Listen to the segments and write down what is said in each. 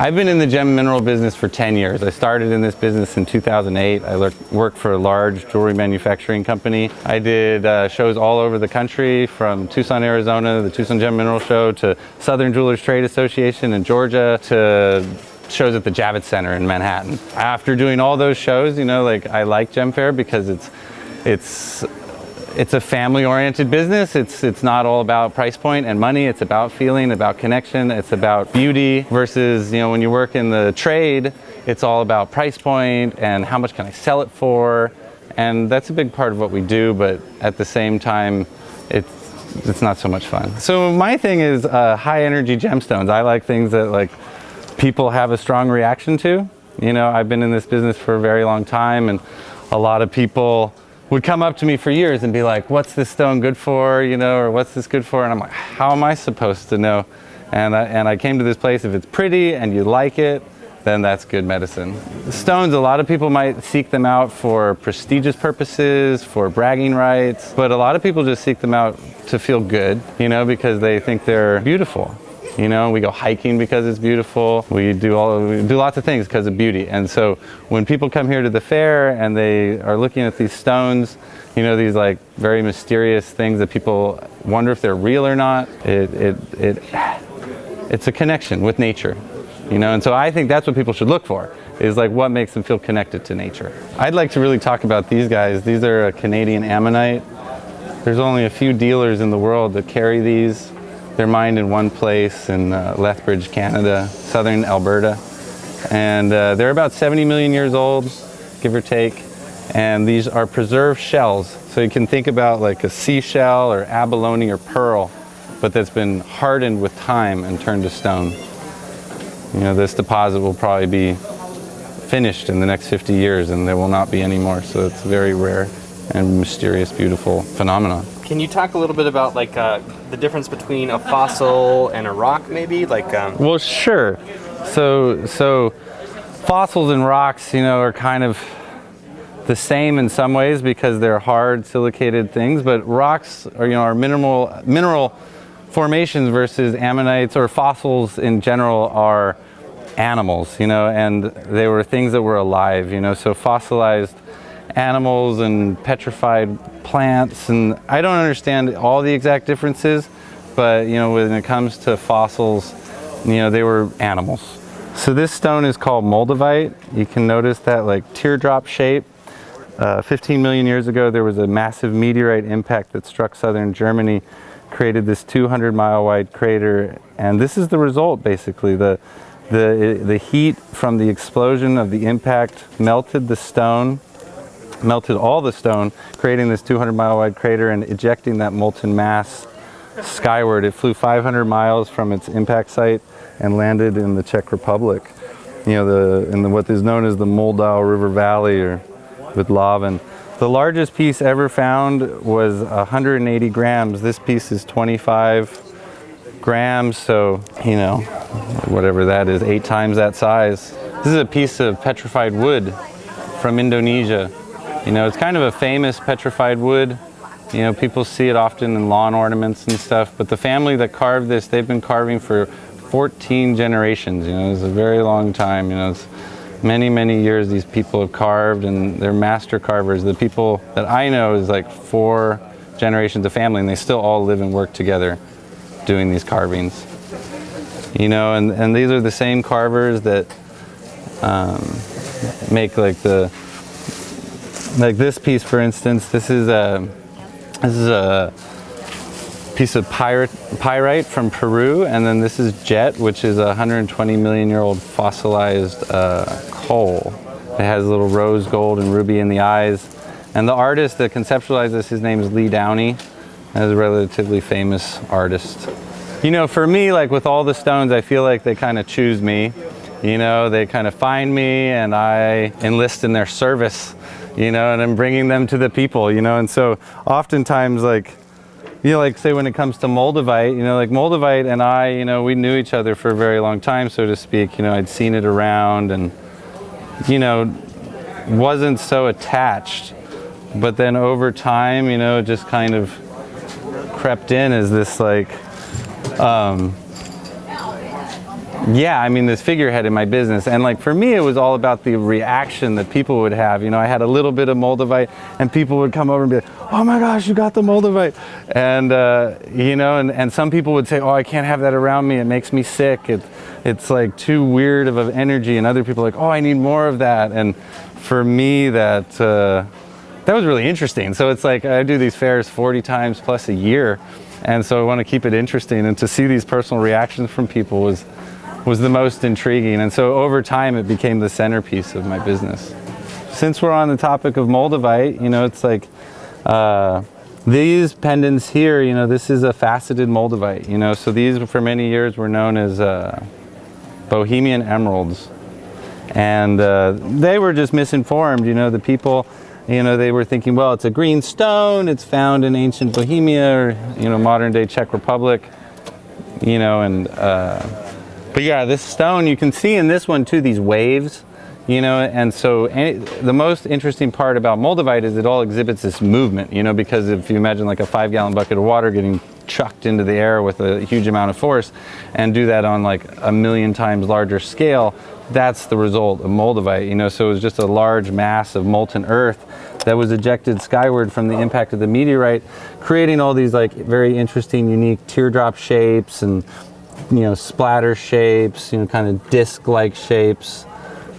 I've been in the gem mineral business for 10 years. I started in this business in 2008. I worked for a large jewelry manufacturing company. I did shows all over the country, from Tucson, Arizona, the Tucson Gem Mineral Show, to Southern Jewelers Trade Association in Georgia, to shows at the Javits Center in Manhattan. After doing all those shows, I like Gem Faire because it's a family-oriented business. It's not all about price point and money. It's about feeling, about connection. It's about beauty versus, when you work in the trade, it's all about price point and how much can I sell it for. And that's a big part of what we do, but at the same time, it's not so much fun. So my thing is high energy gemstones. I like things that people have a strong reaction to. I've been in this business for a very long time, and a lot of people would come up to me for years and be like, what's this stone good for, or what's this good for? And I'm like, how am I supposed to know? And I came to this place, if it's pretty and you like it, then that's good medicine. Stones, a lot of people might seek them out for prestigious purposes, for bragging rights, but a lot of people just seek them out to feel good, because they think they're beautiful. We go hiking because it's beautiful. We do lots of things because of beauty. And so when people come here to the fair and they are looking at these stones, these very mysterious things that people wonder if they're real or not, it's a connection with nature. And so I think that's what people should look for, is what makes them feel connected to nature. I'd like to really talk about these guys. These are a Canadian Ammonite. There's only a few dealers in the world that carry these. They're mined in one place in Lethbridge, Canada, southern Alberta. And they're about 70 million years old, give or take. And these are preserved shells. So you can think about a seashell or abalone or pearl, but that's been hardened with time and turned to stone. This deposit will probably be finished in the next 50 years, and there will not be any more. So it's a very rare and mysterious, beautiful phenomenon. Can you talk a little bit about the difference between a fossil and a rock, maybe? Well, sure. So fossils and rocks, are kind of the same in some ways because they're hard silicated things, but rocks are mineral formations versus ammonites or fossils in general are animals, and they were things that were alive, so fossilized animals and petrified plants, and I don't understand all the exact differences, but when it comes to fossils, they were animals. So this stone is called Moldivite. You can notice that teardrop shape. 15 million years ago there was a massive meteorite impact that struck southern Germany, created this 200-mile wide crater, and this is the result basically. The heat from the explosion of the impact melted all the stone, creating this 200-mile wide crater and ejecting that molten mass skyward. It flew 500 miles from its impact site and landed in the Czech Republic, in what is known as the Moldau River Valley, or with lava. And the largest piece ever found was 180 grams. This piece is 25 grams, so whatever that is, 8 times that size. This is a piece of petrified wood from Indonesia. It's kind of a famous petrified wood. People see it often in lawn ornaments and stuff, but the family that carved this, they've been carving for 14 generations. It's a very long time. It's many, many years these people have carved, and they're master carvers. The people that I know is 4 generations of family, and they still all live and work together doing these carvings. And these are the same carvers that make this piece, for instance. This is a piece of pyrite from Peru, and then this is jet, which is a 120 million year old fossilized coal. It has a little rose gold and ruby in the eyes. And the artist that conceptualized this, his name is Lee Downey, and is a relatively famous artist. For me, with all the stones, I feel like they kind of choose me. They kind of find me, and I enlist in their service, and I'm bringing them to the people, and so oftentimes, say when it comes to Moldivite, Moldivite and I, we knew each other for a very long time, so to speak. I'd seen it around and, wasn't so attached, but then over time, it just kind of crept in as this Yeah, I mean, this figurehead in my business. And like for me, it was all about the reaction that people would have. You know, I had a little bit of Moldivite and people would come over and be like, oh my gosh, you got the Moldivite. And, you know, and some people would say, oh, I can't have that around me. It makes me sick. It's like too weird of an energy. And other people are like, oh, I need more of that. And for me, that was really interesting. So it's like I do these fairs 40 times plus a year. And so I want to keep it interesting. And to see these personal reactions from people was the most intriguing. And so over time, it became the centerpiece of my business. Since we're on the topic of Moldivite, you know, it's like these pendants here, you know, this is a faceted Moldivite, you know, so these for many years were known as Bohemian emeralds. And they were just misinformed, you know, the people, you know, they were thinking, well, it's a green stone, it's found in ancient Bohemia or, you know, modern day Czech Republic, you know, and but yeah, this stone, you can see in this one too, these waves, you know, and so the most interesting part about Moldivite is it all exhibits this movement, you know, because if you imagine like a 5-gallon bucket of water getting chucked into the air with a huge amount of force and do that on like a million times larger scale, that's the result of Moldivite, you know, so it was just a large mass of molten earth that was ejected skyward from the impact of the meteorite, creating all these like very interesting, unique teardrop shapes and, you know, splatter shapes, you know, kind of disc-like shapes.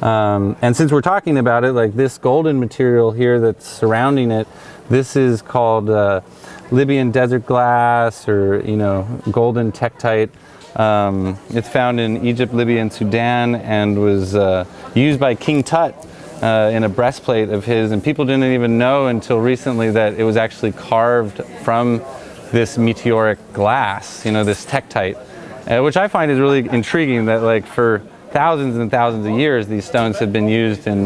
And since we're talking about it, like this golden material here that's surrounding it, this is called Libyan desert glass, or, you know, golden tactite. It's found in Egypt, Libya, and Sudan, and was used by King Tut in a breastplate of his. And people didn't even know until recently that it was actually carved from this meteoric glass, you know, this tactite. Which I find is really intriguing, that like for thousands and thousands of years these stones have been used in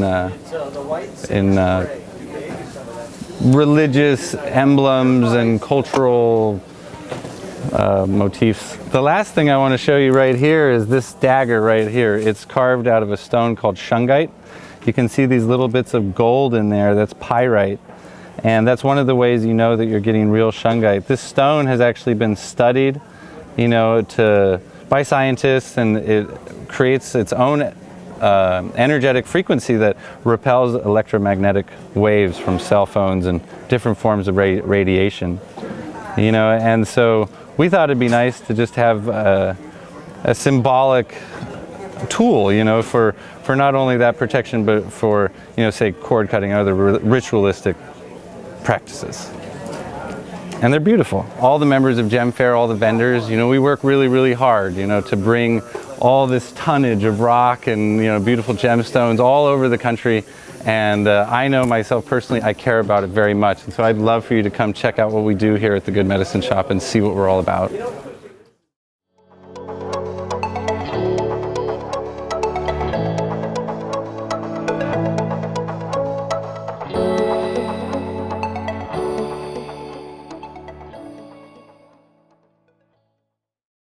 religious emblems and cultural motifs. The last thing I want to show you right here is this dagger right here. It's carved out of a stone called shungite. You can see these little bits of gold in there. That's pyrite. And that's one of the ways you know that you're getting real shungite. This stone has actually been studied, you know, by scientists, and it creates its own energetic frequency that repels electromagnetic waves from cell phones and different forms of radiation, you know. And so we thought it'd be nice to just have a symbolic tool, you know, for not only that protection, but for, you know, say cord cutting, other ritualistic practices. And they're beautiful. All the members of Gem Faire, all the vendors, you know, we work really, really hard, you know, to bring all this tonnage of rock and, you know, beautiful gemstones all over the country. And I know myself personally, I care about it very much. And so I'd love for you to come check out what we do here at the Good Medicine Shop and see what we're all about.